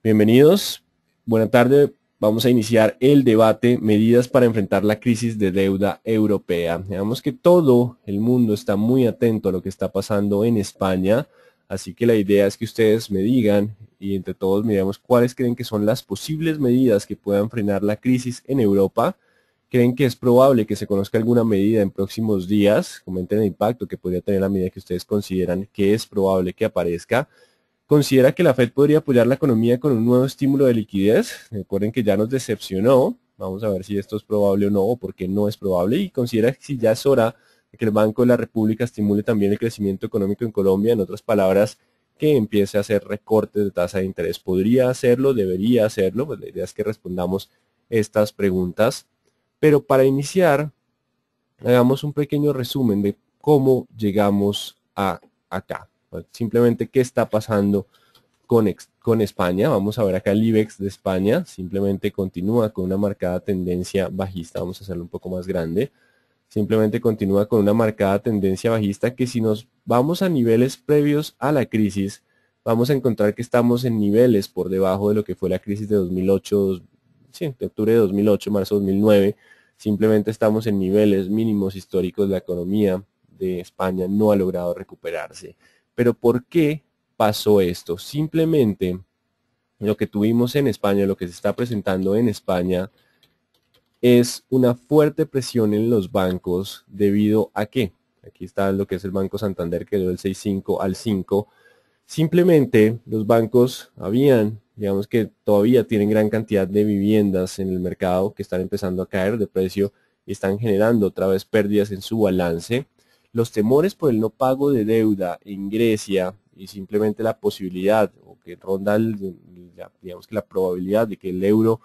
Bienvenidos. Buena tarde. Vamos a iniciar el debate, medidas para enfrentar la crisis de deuda europea. Veamos que todo el mundo está muy atento a lo que está pasando en España, así que la idea es que ustedes me digan y entre todos miremos cuáles creen que son las posibles medidas que puedan frenar la crisis en Europa. ¿Creen que es probable que se conozca alguna medida en próximos días? Comenten el impacto que podría tener la medida que ustedes consideran que es probable que aparezca. ¿Considera que la Fed podría apoyar la economía con un nuevo estímulo de liquidez? Recuerden que ya nos decepcionó. Vamos a ver si esto es probable o no, o por qué no es probable. Y considera que si ya es hora de que el Banco de la República estimule también el crecimiento económico en Colombia. En otras palabras, que empiece a hacer recortes de tasa de interés. ¿Podría hacerlo? ¿Debería hacerlo? Pues la idea es que respondamos estas preguntas. Pero para iniciar, hagamos un pequeño resumen de cómo llegamos a acá. Simplemente qué está pasando con España. Vamos a ver acá el IBEX de España. Simplemente continúa con una marcada tendencia bajista. Vamos a hacerlo un poco más grande. Simplemente continúa con una marcada tendencia bajista que si nos vamos a niveles previos a la crisis, vamos a encontrar que estamos en niveles por debajo de lo que fue la crisis de 2008, sí, de octubre de 2008, marzo de 2009. Simplemente estamos en niveles mínimos históricos. La economía de España no ha logrado recuperarse. Pero ¿por qué pasó esto? Simplemente lo que tuvimos en España, lo que se está presentando en España, es una fuerte presión en los bancos debido a que, aquí está lo que es el Banco Santander que dio el 6.5 al 5, simplemente los bancos digamos que todavía tienen gran cantidad de viviendas en el mercado que están empezando a caer de precio y están generando otra vez pérdidas en su balance. Los temores por el no pago de deuda en Grecia y simplemente la posibilidad o que ronda digamos que la probabilidad de que el euro,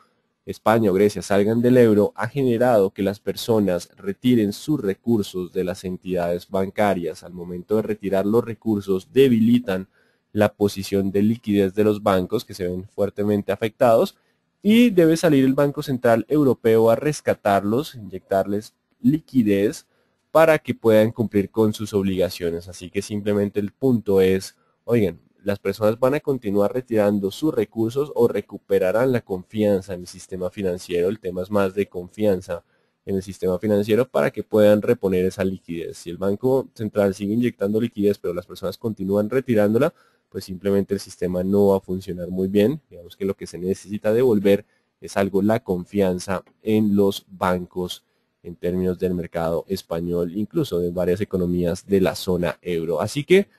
España o Grecia salgan del euro ha generado que las personas retiren sus recursos de las entidades bancarias. Al momento de retirar los recursos debilitan la posición de liquidez de los bancos que se ven fuertemente afectados y debe salir el Banco Central Europeo a rescatarlos, inyectarles liquidez para que puedan cumplir con sus obligaciones. Así que simplemente el punto es, oigan, las personas van a continuar retirando sus recursos o recuperarán la confianza en el sistema financiero. El tema es más de confianza en el sistema financiero para que puedan reponer esa liquidez. Si el Banco Central sigue inyectando liquidez, pero las personas continúan retirándola, pues simplemente el sistema no va a funcionar muy bien. Digamos que lo que se necesita devolver es algo la confianza en los bancos en términos del mercado español, incluso de varias economías de la zona euro. Así que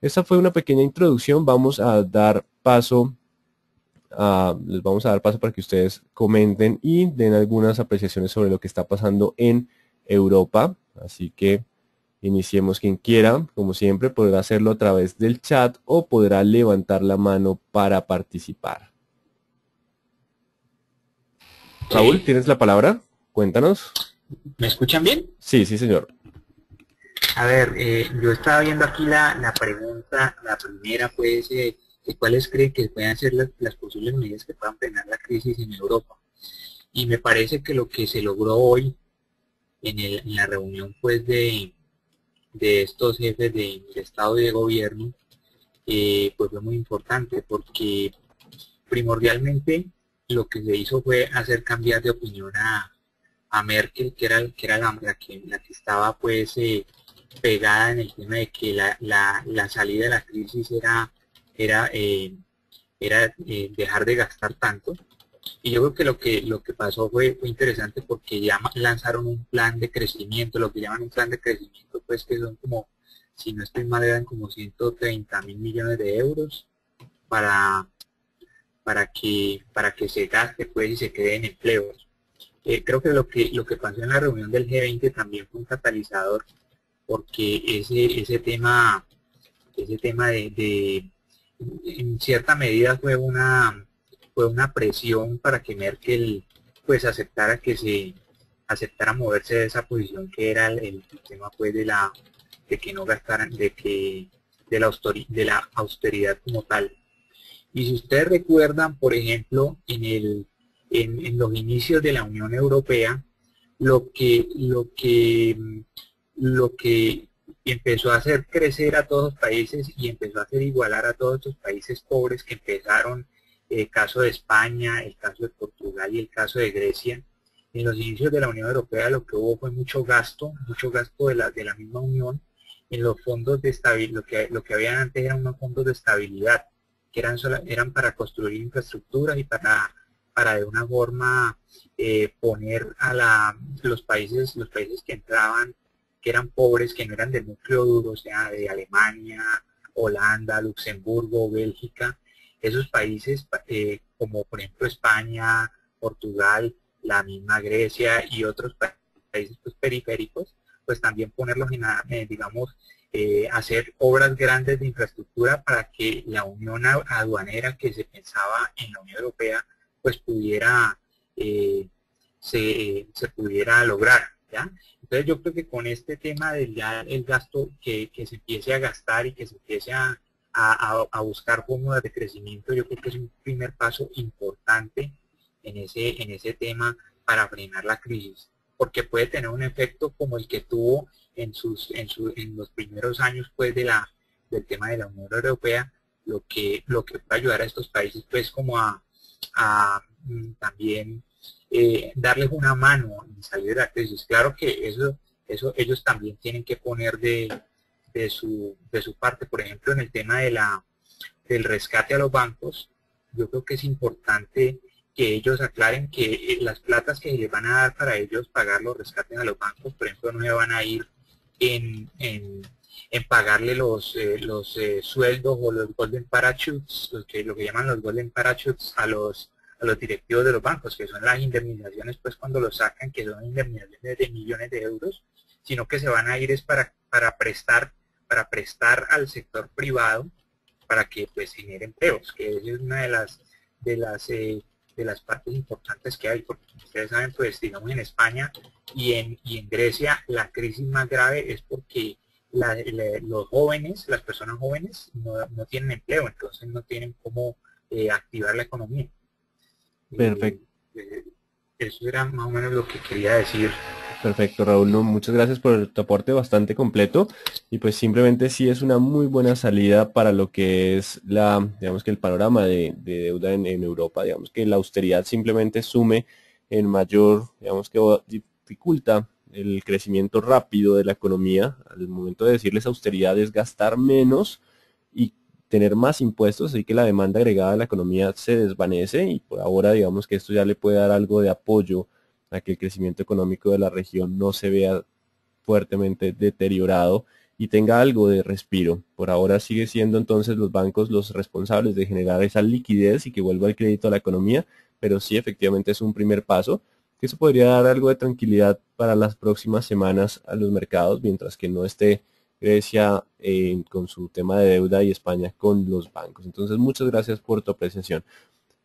esta fue una pequeña introducción. Vamos a dar paso les vamos a dar paso para que ustedes comenten y den algunas apreciaciones sobre lo que está pasando en Europa. Así que iniciemos quien quiera. Como siempre, podrá hacerlo a través del chat o podrá levantar la mano para participar. Raúl, ¿tienes la palabra? Cuéntanos. ¿Me escuchan bien? Sí, sí, señor. A ver, yo estaba viendo aquí la pregunta, la primera pues, de cuáles creen que puedan ser las posibles medidas que puedan frenar la crisis en Europa. Y me parece que lo que se logró hoy en la reunión pues de estos jefes de Estado y de Gobierno, pues fue muy importante porque primordialmente lo que se hizo fue hacer cambiar de opinión a Merkel, que era la que estaba pues pegada en el tema de que la salida de la crisis era, eh, era dejar de gastar tanto. Y yo creo que lo que pasó fue interesante porque ya lanzaron un plan de crecimiento, lo que llaman un plan de crecimiento, pues que son como, si no estoy mal, eran como 130.000 millones de euros para, para que se gaste pues y se creen empleos. Creo que lo que pasó en la reunión del G20 también fue un catalizador porque ese tema en cierta medida fue una presión para que Merkel pues aceptara moverse de esa posición que era el tema pues de que no gastaran, de la austeridad como tal. Y si ustedes recuerdan, por ejemplo, en los inicios de la Unión Europea, lo que empezó a hacer crecer a todos los países y empezó a hacer igualar a todos estos países pobres que empezaron el caso de España, el caso de Portugal y el caso de Grecia. En los inicios de la Unión Europea lo que hubo fue mucho gasto de la misma Unión en los fondos de estabilidad. Lo que habían antes eran unos fondos de estabilidad, que eran para construir infraestructuras y para de una forma poner a los países que entraban, que eran pobres, que no eran del núcleo duro, o sea, de Alemania, Holanda, Luxemburgo, Bélgica, esos países como por ejemplo España, Portugal, la misma Grecia y otros países pues, periféricos, pues también ponerlos digamos, hacer obras grandes de infraestructura para que la unión aduanera que se pensaba en la Unión Europea pues pudiera se pudiera lograr, ¿ya? Entonces yo creo que con este tema del ya el gasto que se empiece a gastar y que se empiece a buscar fórmulas de crecimiento, yo creo que es un primer paso importante en ese tema para frenar la crisis, porque puede tener un efecto como el que tuvo en los primeros años pues del tema de la Unión Europea, lo que puede ayudar a estos países pues como también darles una mano en salir de la crisis. Claro que eso ellos también tienen que poner de su parte, por ejemplo, en el tema del rescate a los bancos. Yo creo que es importante que ellos aclaren que las platas que les van a dar para ellos pagar los rescates a los bancos, por ejemplo, no se van a ir en pagarle los sueldos o los golden parachutes, lo que llaman los golden parachutes a los directivos de los bancos, que son las indemnizaciones, pues cuando los sacan, que son indemnizaciones de millones de euros, sino que se van a ir es para prestar al sector privado para que pues genere empleos, que es una de las de las partes importantes que hay, porque ustedes saben, pues digamos en España y en Grecia la crisis más grave es porque los jóvenes, las personas jóvenes no tienen empleo, entonces no tienen cómo activar la economía. Perfecto. Eh, Eso era más o menos lo que quería decir. Perfecto, Raúl. No, muchas gracias por tu aporte bastante completo y pues simplemente sí es una muy buena salida para lo que es digamos que el panorama de deuda en Europa. Digamos que la austeridad simplemente sume en mayor, digamos que dificulta el crecimiento rápido de la economía. Al momento de decirles austeridad es gastar menos y tener más impuestos, así que la demanda agregada de la economía se desvanece y por ahora digamos que esto ya le puede dar algo de apoyo a que el crecimiento económico de la región no se vea fuertemente deteriorado y tenga algo de respiro. Por ahora sigue siendo entonces los bancos los responsables de generar esa liquidez y que vuelva el crédito a la economía, pero sí efectivamente es un primer paso, que eso podría dar algo de tranquilidad para las próximas semanas a los mercados, mientras que no esté Grecia con su tema de deuda y España con los bancos. Entonces muchas gracias por tu apreciación.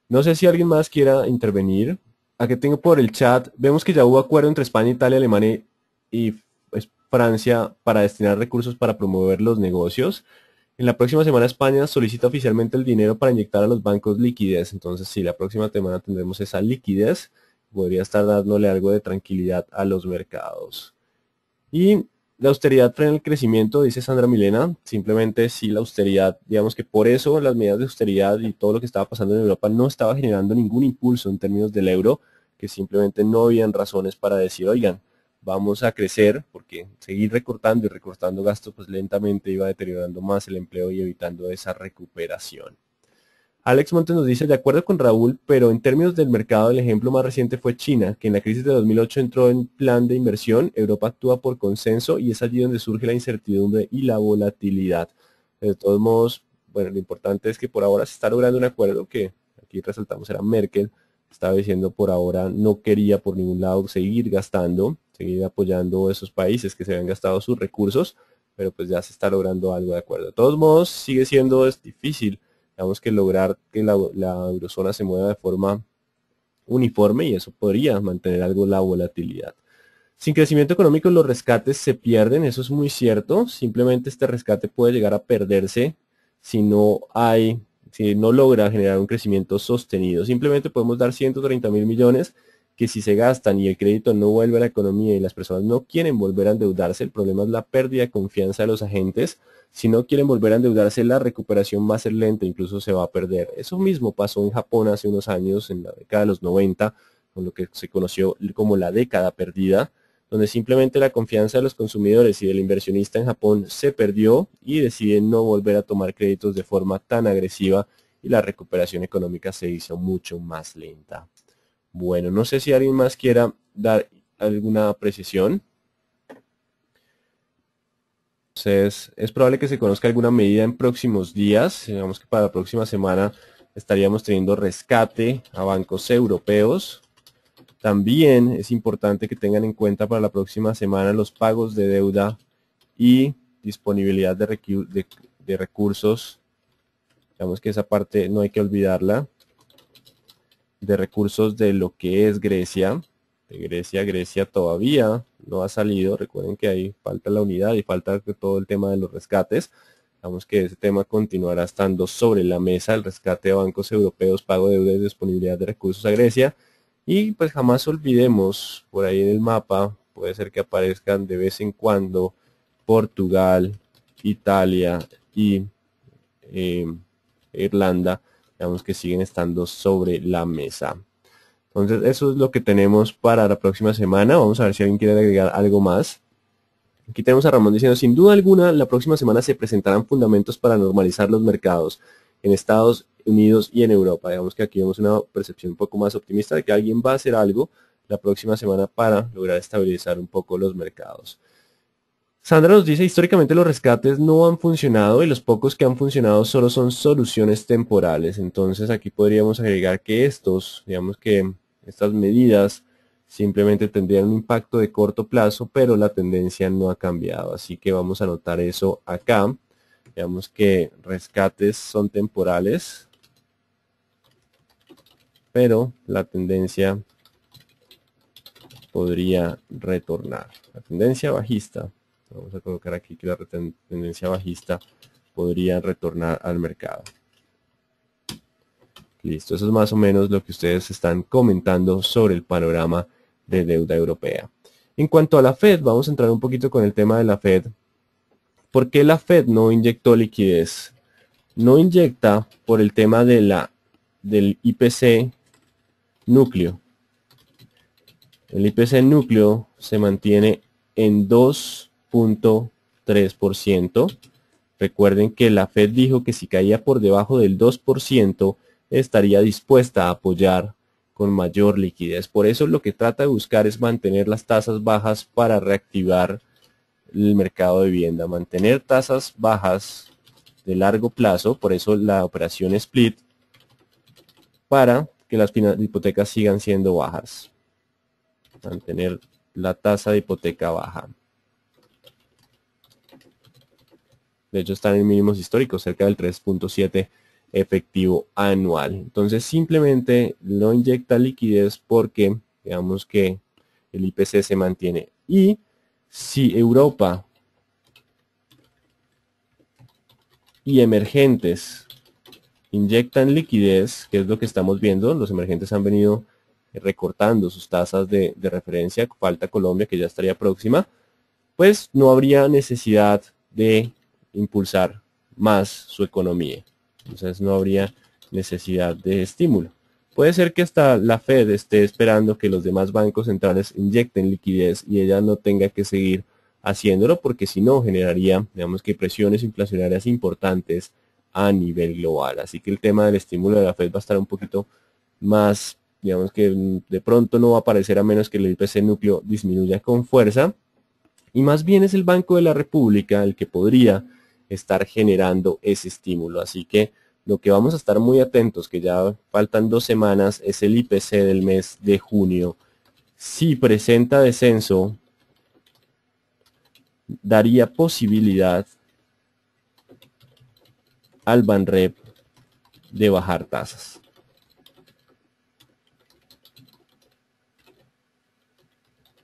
No sé si alguien más quiera intervenir. Aquí tengo por el chat, vemos que ya hubo acuerdo entre España, Italia, Alemania y pues, Francia para destinar recursos para promover los negocios. En la próxima semana España solicita oficialmente el dinero para inyectar a los bancos liquidez. Entonces sí, la próxima semana tendremos esa liquidez. Podría estar dándole algo de tranquilidad a los mercados. Y la austeridad frena el crecimiento, dice Sandra Milena. Simplemente sí, la austeridad, digamos que por eso las medidas de austeridad y todo lo que estaba pasando en Europa no estaba generando ningún impulso en términos del euro, que simplemente no habían razones para decir, oigan, vamos a crecer, porque seguir recortando y recortando gastos, pues lentamente iba deteriorando más el empleo y evitando esa recuperación. Alex Montes nos dice, de acuerdo con Raúl, pero en términos del mercado, el ejemplo más reciente fue China, que en la crisis de 2008 entró en plan de inversión, Europa actúa por consenso y es allí donde surge la incertidumbre y la volatilidad. De todos modos, bueno, lo importante es que por ahora se está logrando un acuerdo que aquí resaltamos era Merkel, estaba diciendo por ahora no quería por ningún lado seguir gastando, seguir apoyando a esos países que se habían gastado sus recursos, pero pues ya se está logrando algo de acuerdo. De todos modos, sigue siendo difícil. Digamos que lograr que la eurozona se mueva de forma uniforme y eso podría mantener algo la volatilidad. Sin crecimiento económico los rescates se pierden, eso es muy cierto. Simplemente este rescate puede llegar a perderse si no logra generar un crecimiento sostenido. Simplemente podemos dar 130.000 millones que si se gastan y el crédito no vuelve a la economía y las personas no quieren volver a endeudarse, el problema es la pérdida de confianza de los agentes. Si no quieren volver a endeudarse, la recuperación va a ser lenta, incluso se va a perder. Eso mismo pasó en Japón hace unos años, en la década de los 90, con lo que se conoció como la década perdida, donde simplemente la confianza de los consumidores y del inversionista en Japón se perdió y deciden no volver a tomar créditos de forma tan agresiva y la recuperación económica se hizo mucho más lenta. Bueno, no sé si alguien más quiera dar alguna precisión. Entonces, es probable que se conozca alguna medida en próximos días. Digamos que para la próxima semana estaríamos teniendo rescate a bancos europeos. También es importante que tengan en cuenta para la próxima semana los pagos de deuda y disponibilidad de recursos. Digamos que esa parte no hay que olvidarla. De recursos de lo que es Grecia. De Grecia todavía no ha salido. Recuerden que ahí falta la unidad y falta todo el tema de los rescates. Digamos que ese tema continuará estando sobre la mesa. El rescate de bancos europeos, pago de deuda y disponibilidad de recursos a Grecia. Y pues jamás olvidemos, por ahí en el mapa, puede ser que aparezcan de vez en cuando Portugal, Italia y Irlanda, digamos que siguen estando sobre la mesa. Entonces eso es lo que tenemos para la próxima semana. Vamos a ver si alguien quiere agregar algo más. Aquí tenemos a Ramón diciendo, sin duda alguna, la próxima semana se presentarán fundamentos para normalizar los mercados en Estados Unidos y en Europa. Digamos que aquí vemos una percepción un poco más optimista de que alguien va a hacer algo la próxima semana para lograr estabilizar un poco los mercados. Sandra nos dice, históricamente los rescates no han funcionado y los pocos que han funcionado solo son soluciones temporales. Entonces aquí podríamos agregar que digamos que estas medidas simplemente tendrían un impacto de corto plazo, pero la tendencia no ha cambiado. Así que vamos a anotar eso acá. Digamos que rescates son temporales, pero la tendencia podría retornar. La tendencia bajista, vamos a colocar aquí que la tendencia bajista podría retornar al mercado. Listo, eso es más o menos lo que ustedes están comentando sobre el panorama de deuda europea. En cuanto a la Fed, vamos a entrar un poquito con el tema de la Fed. ¿Por qué la Fed no inyectó liquidez? No inyecta por el tema del IPC núcleo. El IPC núcleo se mantiene en 2.3%. Recuerden que la Fed dijo que si caía por debajo del 2%, estaría dispuesta a apoyar con mayor liquidez. Por eso lo que trata de buscar es mantener las tasas bajas para reactivar el mercado de vivienda. Mantener tasas bajas de largo plazo, por eso la operación split, para que las hipotecas sigan siendo bajas. Mantener la tasa de hipoteca baja. De hecho están en mínimos históricos, cerca del 3.7 efectivo anual. Entonces simplemente no inyecta liquidez porque digamos que el IPC se mantiene. Y si Europa y emergentes inyectan liquidez, que es lo que estamos viendo, los emergentes han venido recortando sus tasas de referencia, falta Colombia que ya estaría próxima, pues no habría necesidad de impulsar más su economía. Entonces no habría necesidad de estímulo. Puede ser que hasta la Fed esté esperando que los demás bancos centrales inyecten liquidez y ella no tenga que seguir haciéndolo, porque si no generaría, digamos que presiones inflacionarias importantes a nivel global. Así que el tema del estímulo de la Fed va a estar un poquito más, digamos que de pronto no va a aparecer a menos que el IPC núcleo disminuya con fuerza. Y más bien es el Banco de la República el que podría estar generando ese estímulo. Así que lo que vamos a estar muy atentos, que ya faltan 2 semanas, es el IPC del mes de junio. Si presenta descenso, daría posibilidad al Banrep de bajar tasas.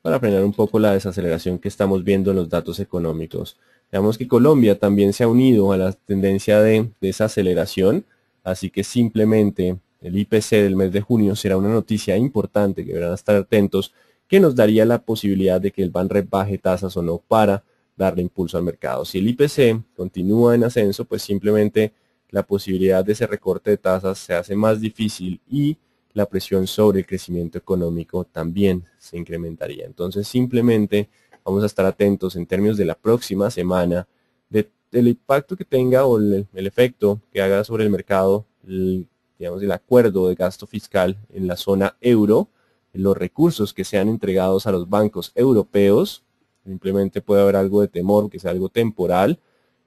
Para frenar un poco la desaceleración que estamos viendo en los datos económicos. Veamos que Colombia también se ha unido a la tendencia de desaceleración, así que simplemente el IPC del mes de junio será una noticia importante que deberán estar atentos, que nos daría la posibilidad de que el Banrep baje tasas o no para darle impulso al mercado. Si el IPC continúa en ascenso, pues simplemente la posibilidad de ese recorte de tasas se hace más difícil y la presión sobre el crecimiento económico también se incrementaría. Entonces simplemente vamos a estar atentos en términos de la próxima semana del impacto que tenga o el efecto que haga sobre el mercado, digamos, el acuerdo de gasto fiscal en la zona euro, los recursos que sean entregados a los bancos europeos. Simplemente puede haber algo de temor, que sea algo temporal.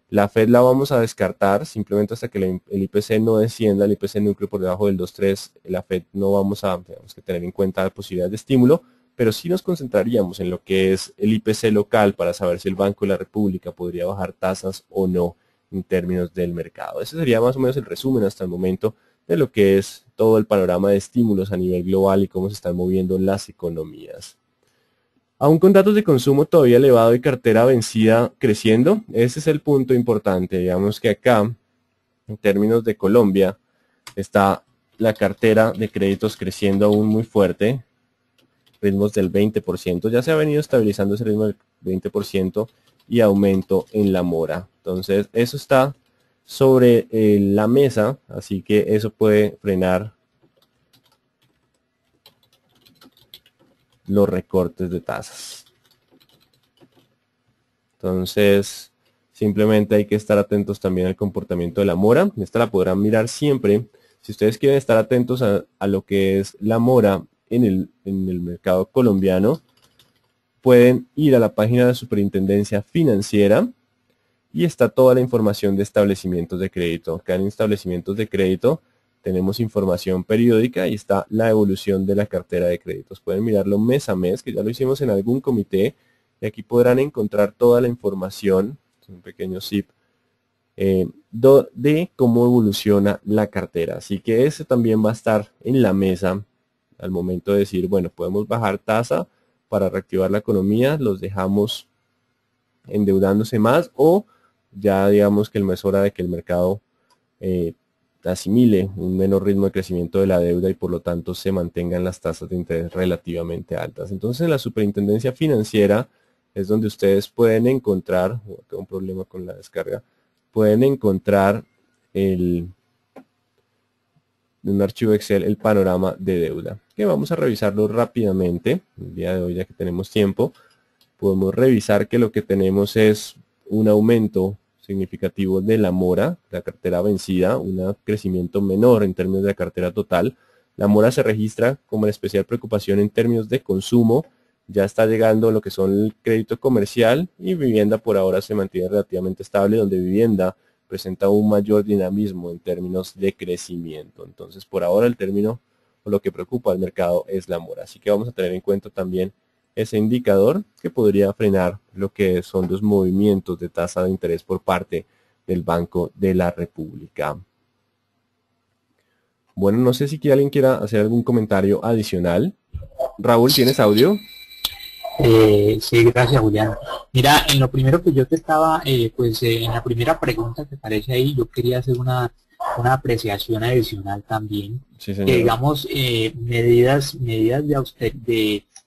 La Fed la vamos a descartar simplemente hasta que el IPC no descienda, el IPC núcleo por debajo del 2,3, la Fed no vamos a que tener en cuenta la posibilidad de estímulo, pero sí nos concentraríamos en lo que es el IPC local para saber si el Banco de la República podría bajar tasas o no en términos del mercado. Ese sería más o menos el resumen hasta el momento de lo que es todo el panorama de estímulos a nivel global y cómo se están moviendo las economías. Aún con datos de consumo todavía elevado y cartera vencida creciendo, ese es el punto importante. Digamos que acá, en términos de Colombia, está la cartera de créditos creciendo aún muy fuerte, ritmos del 20%. Ya se ha venido estabilizando ese ritmo del 20% y aumento en la mora. Entonces, eso está sobre la mesa, así que eso puede frenar los recortes de tasas. Entonces, simplemente hay que estar atentos también al comportamiento de la mora. Esta la podrán mirar siempre. Si ustedes quieren estar atentos a lo que es la mora en el mercado colombiano, pueden ir a la página de Superintendencia Financiera y está toda la información de establecimientos de crédito. Acá en establecimientos de crédito tenemos información periódica y está la evolución de la cartera de créditos. Pueden mirarlo mes a mes, que ya lo hicimos en algún comité, y aquí podrán encontrar toda la información, un pequeño zip, de cómo evoluciona la cartera. Así que ese también va a estar en la mesa al momento de decir, bueno, podemos bajar tasa para reactivar la economía, los dejamos endeudándose más o ya digamos que es hora de que el mercado asimile un menor ritmo de crecimiento de la deuda y por lo tanto se mantengan las tasas de interés relativamente altas. Entonces en la Superintendencia Financiera es donde ustedes pueden encontrar, tengo un problema con la descarga, pueden encontrar en un archivo Excel el panorama de deuda, que vamos a revisarlo rápidamente. El día de hoy, ya que tenemos tiempo, podemos revisar que lo que tenemos es un aumento significativo de la mora, la cartera vencida, un crecimiento menor en términos de la cartera total. La mora se registra como la especial preocupación en términos de consumo. Ya está llegando lo que son el crédito comercial y vivienda por ahora se mantiene relativamente estable, donde vivienda presenta un mayor dinamismo en términos de crecimiento. Entonces, por ahora el término o lo que preocupa al mercado es la mora. Así que vamos a tener en cuenta también ese indicador que podría frenar lo que son los movimientos de tasa de interés por parte del Banco de la República. Bueno, no sé si alguien quiera hacer algún comentario adicional. Raúl, ¿tienes audio? Sí, gracias, Julián. Mira, en lo primero que yo te estaba, en la primera pregunta que aparece ahí, yo quería hacer una apreciación adicional también. Sí, señor. Que digamos, medidas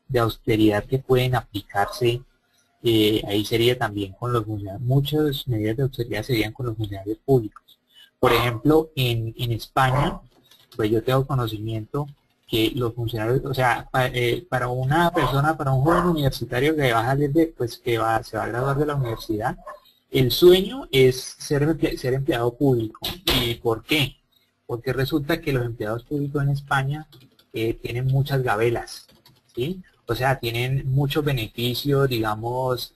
de austeridad que pueden aplicarse, ahí sería también con los funcionarios. Muchas medidas de austeridad serían con los funcionarios públicos. Por ejemplo, en España, pues yo tengo conocimiento que los funcionarios, o sea, para una persona, para un joven universitario que va a salir se va a graduar de la universidad, el sueño es ser empleado público. ¿Y por qué? Porque resulta que los empleados públicos en España tienen muchas gabelas, ¿sí? O sea, tienen muchos beneficios, digamos,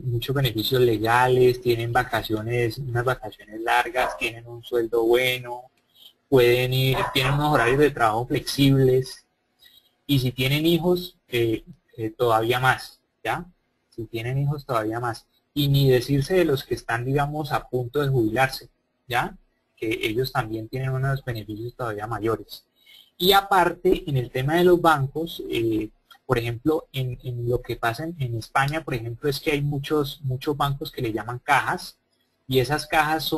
muchos beneficios legales, tienen vacaciones, unas vacaciones largas, tienen un sueldo bueno, pueden ir, tienen unos horarios de trabajo flexibles, y si tienen hijos, todavía más, ¿ya? Si tienen hijos, todavía más. Y ni decirse de los que están, digamos, a punto de jubilarse, ¿ya? Que ellos también tienen unos beneficios todavía mayores. Y aparte, en el tema de los bancos, por ejemplo, en lo que pasa en España, por ejemplo, es que hay muchos bancos que le llaman cajas, y esas cajas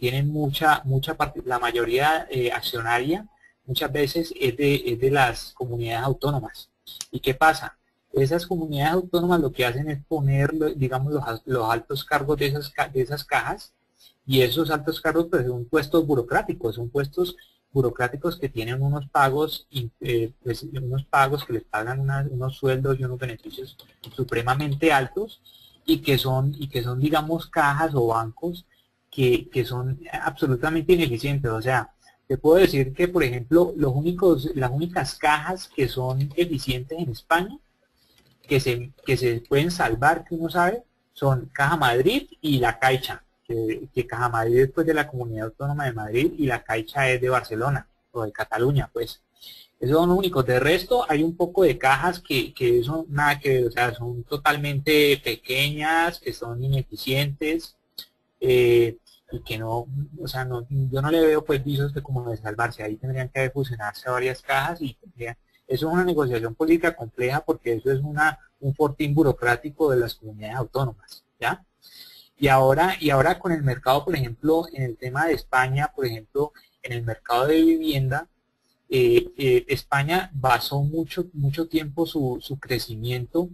tienen mucha parte, la mayoría accionaria muchas veces es de las comunidades autónomas. ¿Y qué pasa? Esas comunidades autónomas lo que hacen es poner, digamos, los altos cargos de esas cajas, y esos altos cargos pues son puestos burocráticos que tienen unos pagos, pues, unos pagos que les pagan unos sueldos y unos beneficios supremamente altos, y que son digamos cajas o bancos que son absolutamente ineficientes. O sea, te puedo decir que, por ejemplo, las únicas cajas que son eficientes en España, que se pueden salvar, que uno sabe, son Caja Madrid y la Caixa, que Caja Madrid es pues de la Comunidad Autónoma de Madrid y la Caixa es de Barcelona o de Cataluña, pues. Esos son los únicos. De resto, hay un poco de cajas que son nada que ver, o sea, son totalmente pequeñas, que son ineficientes, y que no, o sea, no, yo no le veo pues visos de como de salvarse. Ahí tendrían que fusionarse varias cajas y eso es una negociación política compleja, porque eso es un fortín burocrático de las comunidades autónomas, ¿ya? Y ahora con el mercado, por ejemplo, en el tema de España, por ejemplo, en el mercado de vivienda, España basó mucho tiempo su crecimiento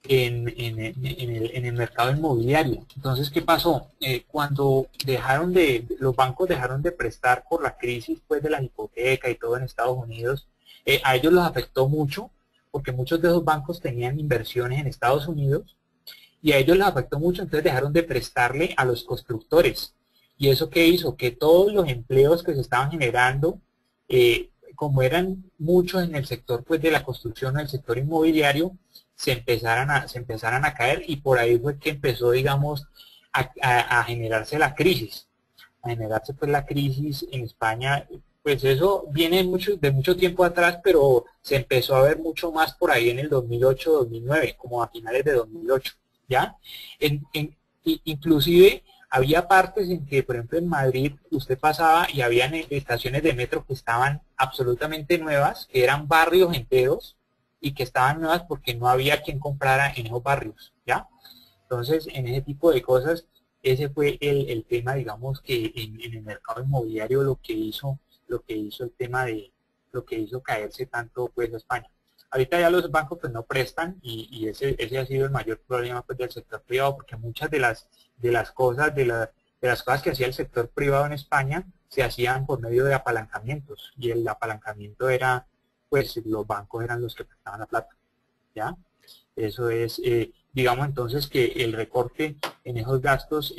en el mercado inmobiliario. Entonces, ¿qué pasó? Cuando los bancos dejaron de prestar por la crisis pues de la hipoteca y todo en Estados Unidos, a ellos los afectó mucho, porque muchos de esos bancos tenían inversiones en Estados Unidos, y a ellos les afectó mucho, entonces dejaron de prestarle a los constructores. ¿Y eso qué hizo? Que todos los empleos que se estaban generando, como eran muchos en el sector pues de la construcción, en el sector inmobiliario, se empezaran a caer, y por ahí fue que empezó, digamos, a generarse la crisis. A generarse pues la crisis en España. Pues eso viene de mucho tiempo atrás, pero se empezó a ver mucho más por ahí en el 2008-2009, como a finales de 2008, ¿ya? Inclusive había partes en que, por ejemplo, en Madrid usted pasaba y habían estaciones de metro que estaban absolutamente nuevas, que eran barrios enteros y que estaban nuevas porque no había quien comprara en esos barrios, ¿ya? Entonces, en ese tipo de cosas, ese fue el tema, digamos, que en el mercado inmobiliario lo que hizo el tema de, lo que hizo caerse tanto pues a España. Ahorita ya los bancos pues no prestan, y ese ha sido el mayor problema pues del sector privado, porque muchas de las cosas que hacía el sector privado en España se hacían por medio de apalancamientos, y el apalancamiento era, pues los bancos eran los que prestaban la plata, ¿ya? Eso es, digamos entonces que el recorte en esos gastos,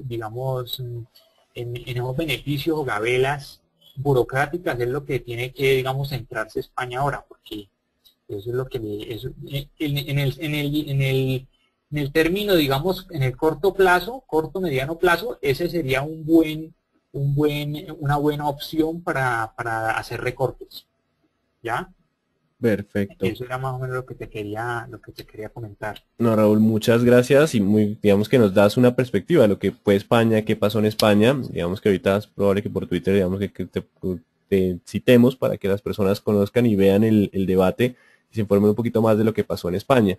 digamos, en esos beneficios o gabelas burocráticas es lo que tiene que, digamos, centrarse España ahora, porque eso es lo que en el término, digamos, en el corto plazo, mediano plazo, ese sería una buena opción para hacer recortes, ¿ya? Perfecto. Eso era más o menos lo que te quería comentar. No, Raúl, muchas gracias, y digamos que nos das una perspectiva de lo que fue España, qué pasó en España. Digamos que ahorita es probable que por Twitter, digamos que te citemos para que las personas conozcan y vean el debate y se informen un poquito más de lo que pasó en España.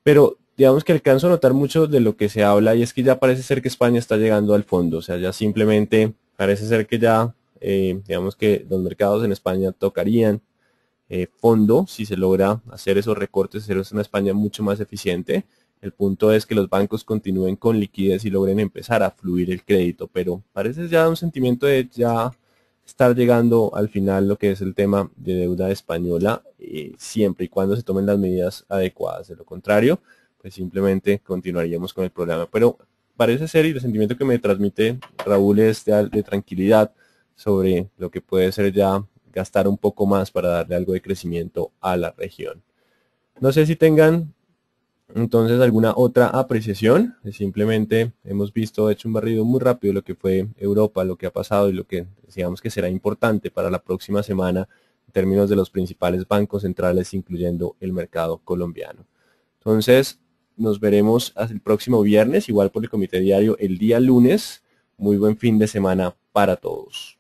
Pero digamos que alcanzo a notar mucho de lo que se habla, y es que ya parece ser que España está llegando al fondo. O sea, ya simplemente parece ser que ya, digamos que los mercados en España tocarían fondo si se logra hacer esos recortes, hacer una España mucho más eficiente. El punto es que los bancos continúen con liquidez y logren empezar a fluir el crédito, pero parece ya un sentimiento de ya estar llegando al final lo que es el tema de deuda española, siempre y cuando se tomen las medidas adecuadas. De lo contrario, pues simplemente continuaríamos con el problema. Pero parece ser, y el sentimiento que me transmite Raúl es de tranquilidad sobre lo que puede ser ya gastar un poco más para darle algo de crecimiento a la región. No sé si tengan entonces alguna otra apreciación. Simplemente hemos visto, hecho un barrido muy rápido de lo que fue Europa, lo que ha pasado y lo que decíamos que será importante para la próxima semana en términos de los principales bancos centrales, incluyendo el mercado colombiano. Entonces nos veremos hasta el próximo viernes, igual por el Comité Diario el día lunes. Muy buen fin de semana para todos.